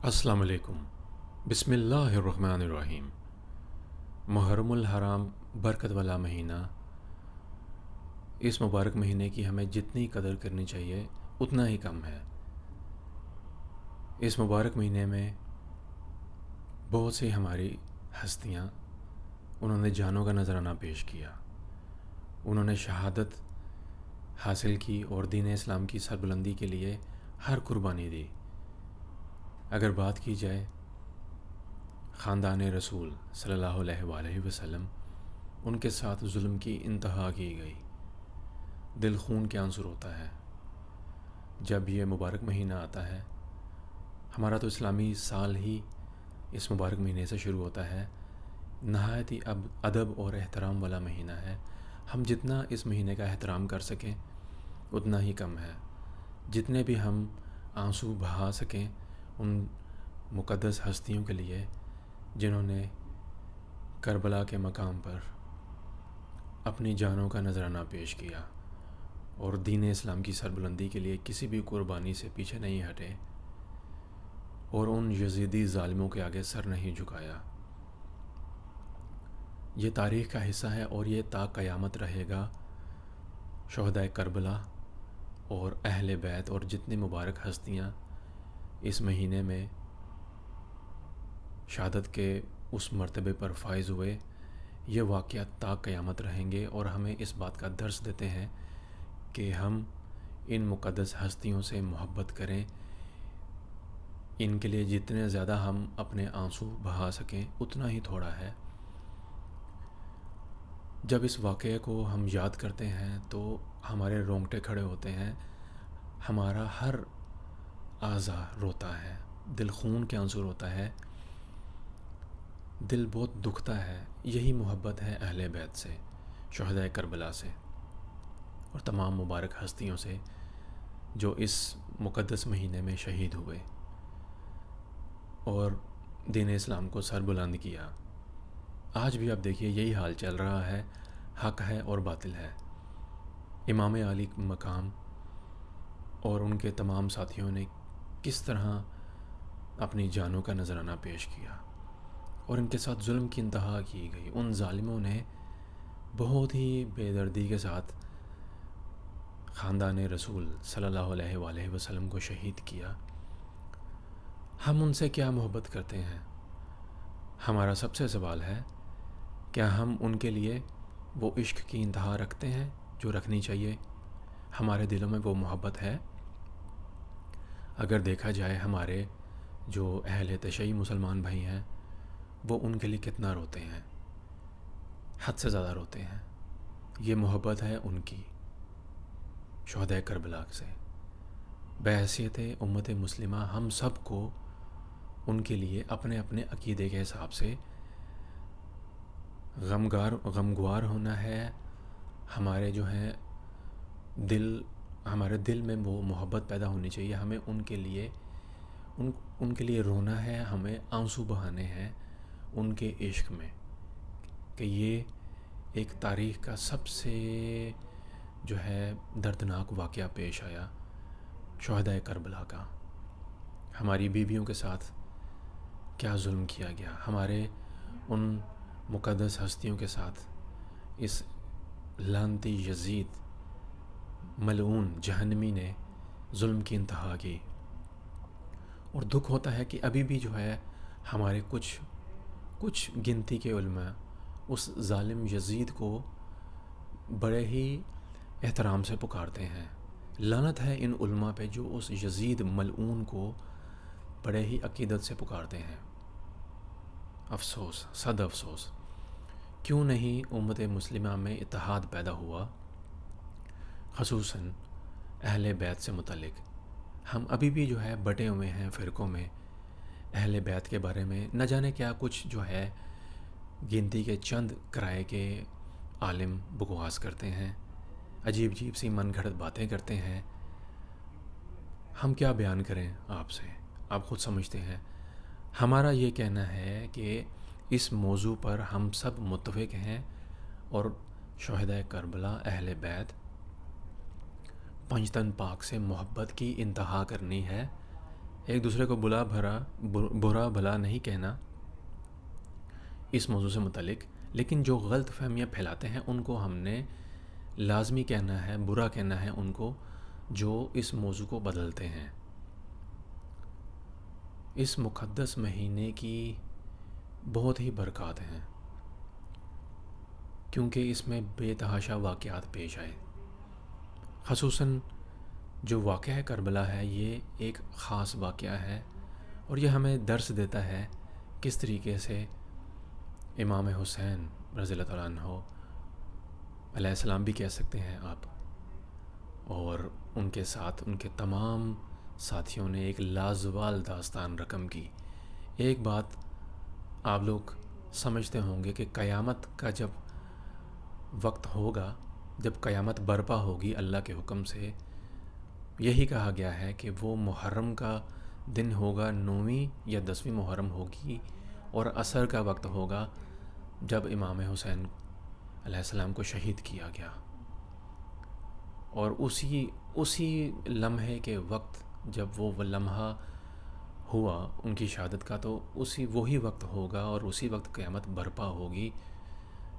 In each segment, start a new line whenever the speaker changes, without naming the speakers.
السلام علیکم۔ بسم اللہ الرحمن الرحیم۔ محرم الحرام برکت والا مہینہ، اس مبارک مہینے کی ہمیں جتنی قدر کرنی چاہیے اتنا ہی کم ہے۔ اس مبارک مہینے میں بہت سی ہماری ہستیاں انہوں نے جانوں کا نذرانہ پیش کیا، انہوں نے شہادت حاصل کی اور دین اسلام کی سربلندی کے لیے ہر قربانی دی۔ اگر بات کی جائے خاندان رسول صلی اللہ علیہ وآلہ وسلم، ان کے ساتھ ظلم کی انتہا کی گئی، دل خون کے آنسر ہوتا ہے جب یہ مبارک مہینہ آتا ہے۔ ہمارا تو اسلامی سال ہی اس مبارک مہینے سے شروع ہوتا ہے، نہایت ہی ادب اور احترام والا مہینہ ہے۔ ہم جتنا اس مہینے کا احترام کر سکیں اتنا ہی کم ہے، جتنے بھی ہم آنسو بہا سکیں ان مقدس ہستیوں کے لیے جنہوں نے کربلا کے مقام پر اپنی جانوں کا نذرانہ پیش کیا اور دین اسلام کی سربلندی کے لیے کسی بھی قربانی سے پیچھے نہیں ہٹے اور ان یزیدی ظالموں کے آگے سر نہیں جھکایا۔ یہ تاریخ کا حصہ ہے اور یہ تا قیامت رہے گا۔ شہدائے کربلا اور اہل بیت اور جتنی مبارک ہستیاں اس مہینے میں شہادت کے اس مرتبے پر فائز ہوئے، یہ واقعات تا قیامت رہیں گے اور ہمیں اس بات کا درس دیتے ہیں کہ ہم ان مقدس ہستیوں سے محبت کریں، ان کے لیے جتنے زیادہ ہم اپنے آنسو بہا سکیں اتنا ہی تھوڑا ہے۔ جب اس واقعے کو ہم یاد کرتے ہیں تو ہمارے رونگٹے کھڑے ہوتے ہیں، ہمارا ہر اعضا روتا ہے، دل خون کے آنسو روتا ہے، دل بہت دکھتا ہے۔ یہی محبت ہے اہل بیت سے، شہدائے کربلا سے اور تمام مبارک ہستیوں سے جو اس مقدس مہینے میں شہید ہوئے اور دین اسلام کو سر بلند کیا۔ آج بھی آپ دیکھیے یہی حال چل رہا ہے، حق ہے اور باطل ہے۔ امام علی مقام اور ان کے تمام ساتھیوں نے کس طرح اپنی جانوں کا نذرانہ پیش کیا اور ان کے ساتھ ظلم کی انتہا کی گئی۔ ان ظالموں نے بہت ہی بے دردی کے ساتھ خاندان رسول صلی اللہ علیہ وآلہ وسلم کو شہید کیا۔ ہم ان سے کیا محبت کرتے ہیں؟ ہمارا سب سے سوال ہے، کیا ہم ان کے لیے وہ عشق کی انتہا رکھتے ہیں جو رکھنی چاہیے؟ ہمارے دلوں میں وہ محبت ہے؟ اگر دیکھا جائے ہمارے جو اہل تشیع مسلمان بھائی ہیں وہ ان کے لیے کتنا روتے ہیں، حد سے زیادہ روتے ہیں۔ یہ محبت ہے ان کی شہدائے کربلا سے۔ بحیثیت امت مسلمہ ہم سب کو ان کے لیے اپنے اپنے عقیدے کے حساب سے غمگوار ہونا ہے۔ ہمارے جو ہیں ہمارے دل میں وہ محبت پیدا ہونی چاہیے، ہمیں ان کے لیے رونا ہے، ہمیں آنسو بہانے ہیں ان کے عشق میں کہ یہ ایک تاریخ کا سب سے جو ہے دردناک واقعہ پیش آیا، شہدائے کربلا کا۔ ہماری بیویوں کے ساتھ کیا ظلم کیا گیا، ہمارے ان مقدس ہستیوں کے ساتھ اس لعنتی یزید ملعون جہنمی نے ظلم کی انتہا کی۔ اور دکھ ہوتا ہے کہ ابھی بھی جو ہے ہمارے کچھ گنتی کے علماء اس ظالم یزید کو بڑے ہی احترام سے پکارتے ہیں۔ لعنت ہے ان علماء پہ جو اس یزید ملعون کو بڑے ہی عقیدت سے پکارتے ہیں۔ افسوس، صد افسوس، کیوں نہیں امت مسلمہ میں اتحاد پیدا ہوا، خصوصاً اہل بیت سے متعلق۔ ہم ابھی بھی جو ہے بٹے ہوئے ہیں فرقوں میں، اہل بیت کے بارے میں نہ جانے کیا کچھ جو ہے گنتی کے چند کرائے کے عالم بکواس کرتے ہیں، عجیب عجیب سی من گھڑت باتیں کرتے ہیں۔ ہم کیا بیان کریں آپ سے، آپ خود سمجھتے ہیں۔ ہمارا یہ کہنا ہے کہ اس موضوع پر ہم سب متفق ہیں اور شہدائے کربلا، اہل بیت، پنجتن پاک سے محبت کی انتہا کرنی ہے، ایک دوسرے کو برا بھلا نہیں کہنا اس موضوع سے متعلق، لیکن جو غلط فہمیاں پھیلاتے ہیں ان کو ہم نے لازمی کہنا ہے، برا کہنا ہے ان کو، جو اس موضوع کو بدلتے ہیں۔ اس مقدس مہینے کی بہت ہی برکات ہیں، کیونکہ اس میں بے تحاشا واقعات پیش آئے۔ خصوصاً جو واقعہ کربلا ہے، یہ ایک خاص واقعہ ہے، اور یہ ہمیں درس دیتا ہے کس طریقے سے امام حسین رضی اللہ تعالیٰ عنہ علیہ السلام بھی کہہ سکتے ہیں آپ، اور ان کے ساتھ ان کے تمام ساتھیوں نے ایک لازوال داستان رقم کی۔ ایک بات آپ لوگ سمجھتے ہوں گے کہ قیامت کا جب وقت ہوگا، جب قیامت برپا ہوگی اللہ کے حکم سے، یہی کہا گیا ہے کہ وہ محرم کا دن ہوگا، 9ویں یا 10ویں محرم ہوگی، اور عصر کا وقت ہوگا جب امام حسین علیہ السلام کو شہید کیا گیا۔ اور اسی لمحے کے وقت جب وہ لمحہ ہوا ان کی شہادت کا، تو وہی وقت ہوگا اور اسی وقت قیامت برپا ہوگی،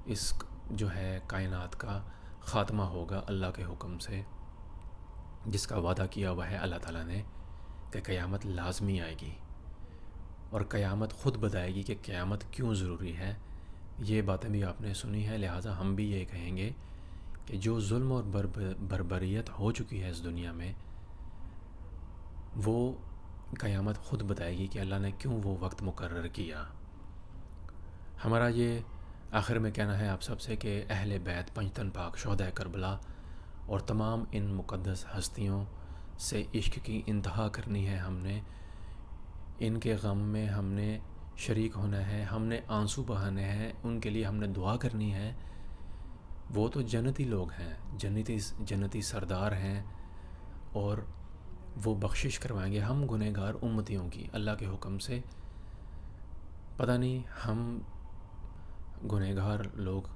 اس جو ہے کائنات کا خاتمہ ہوگا اللہ کے حکم سے، جس کا وعدہ کیا ہوا ہے اللہ تعالیٰ نے کہ قیامت لازمی آئے گی، اور قیامت خود بتائے گی کہ قیامت کیوں ضروری ہے۔ یہ باتیں بھی آپ نے سنی ہیں، لہٰذا ہم بھی یہ کہیں گے کہ جو ظلم اور بربریت ہو چکی ہے اس دنیا میں، وہ قیامت خود بتائے گی کہ اللہ نے کیوں وہ وقت مقرر کیا۔ ہمارا یہ آخر میں کہنا ہے آپ سب سے کہ اہل بیت، پنجتن پاک، شہدائے کربلا اور تمام ان مقدس ہستیوں سے عشق کی انتہا کرنی ہے۔ ہم نے ان کے غم میں ہم نے شریک ہونا ہے، ہم نے آنسو بہانے ہیں، ان کے لیے ہم نے دعا کرنی ہے۔ وہ تو جنتی لوگ ہیں، جنتی سردار ہیں، اور وہ بخشش کروائیں گے۔ ہم گنہگار امتیوں کی اللہ کے حکم سے، پتہ نہیں ہم گنہگار لوگ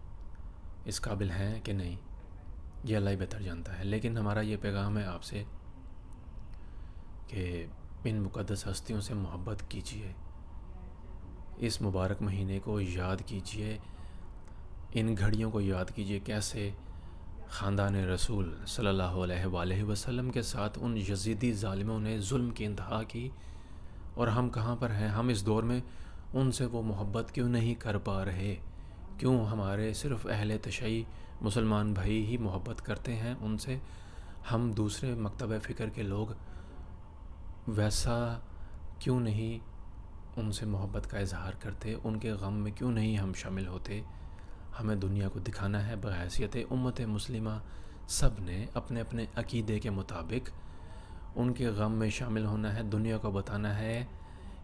اس قابل ہیں کہ نہیں، یہ اللہ ہی بہتر جانتا ہے، لیکن ہمارا یہ پیغام ہے آپ سے کہ ان مقدس ہستیوں سے محبت کیجیے، اس مبارک مہینے کو یاد کیجیے، ان گھڑیوں کو یاد کیجیے کیسے خاندان رسول صلی اللہ علیہ وآلہ وسلم کے ساتھ ان یزیدی ظالموں نے ظلم کی انتہا کی، اور ہم کہاں پر ہیں؟ ہم اس دور میں ان سے وہ محبت کیوں نہیں کر پا رہے؟ کیوں ہمارے صرف اہل تشیع مسلمان بھائی ہی محبت کرتے ہیں ان سے؟ ہم دوسرے مکتبہ فکر کے لوگ ویسا کیوں نہیں ان سے محبت کا اظہار کرتے؟ ان کے غم میں کیوں نہیں ہم شامل ہوتے؟ ہمیں دنیا کو دکھانا ہے بحیثیت امت مسلمہ، سب نے اپنے اپنے عقیدے کے مطابق ان کے غم میں شامل ہونا ہے، دنیا کو بتانا ہے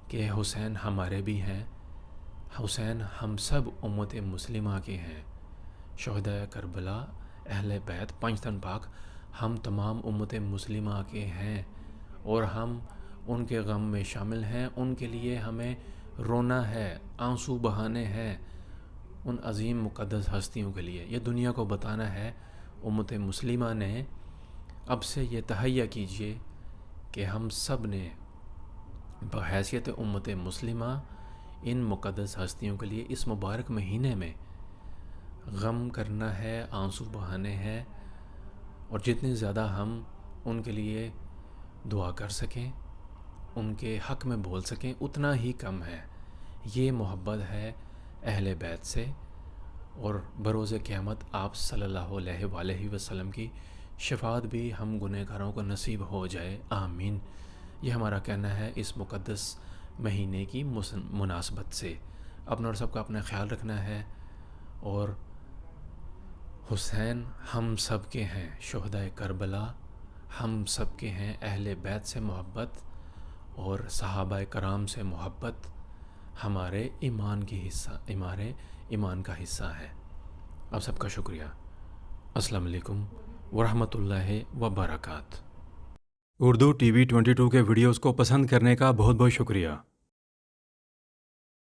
کہ حسین ہمارے بھی ہیں، حسین ہم سب امت مسلمہ کے ہیں، شہدائے کربلا، اہل بیت، پنجتن پاک، ہم تمام امت مسلمہ کے ہیں، اور ہم ان کے غم میں شامل ہیں۔ ان کے لیے ہمیں رونا ہے، آنسو بہانے ہیں، ان عظیم مقدس ہستیوں کے لیے۔ یہ دنیا کو بتانا ہے امت مسلمہ نے۔ اب سے یہ تہیہ کیجئے کہ ہم سب نے بحیثیت امت مسلمہ ان مقدس ہستیوں کے لیے اس مبارک مہینے میں غم کرنا ہے، آنسو بہانے ہیں، اور جتنے زیادہ ہم ان کے لیے دعا کر سکیں، ان کے حق میں بول سکیں، اتنا ہی کم ہے۔ یہ محبت ہے اہل بیت سے، اور بروز قیامت آپ صلی اللہ علیہ وآلہ وسلم کی شفاعت بھی ہم گنہگاروں کو نصیب ہو جائے، آمین۔ یہ ہمارا کہنا ہے اس مقدس مہینے کی مناسبت سے۔ اپنا اور سب کا اپنا خیال رکھنا ہے، اور حسین ہم سب کے ہیں، شہدائے کربلا ہم سب کے ہیں، اہل بیت سے محبت اور صحابہ کرام سے محبت ہمارے ایمان کا حصہ ہے۔ آپ سب کا شکریہ۔ السلام علیکم ورحمۃ اللہ وبرکاتہ۔
اردو ٹی وی 22 کے ویڈیوز کو پسند کرنے کا بہت بہت شکریہ۔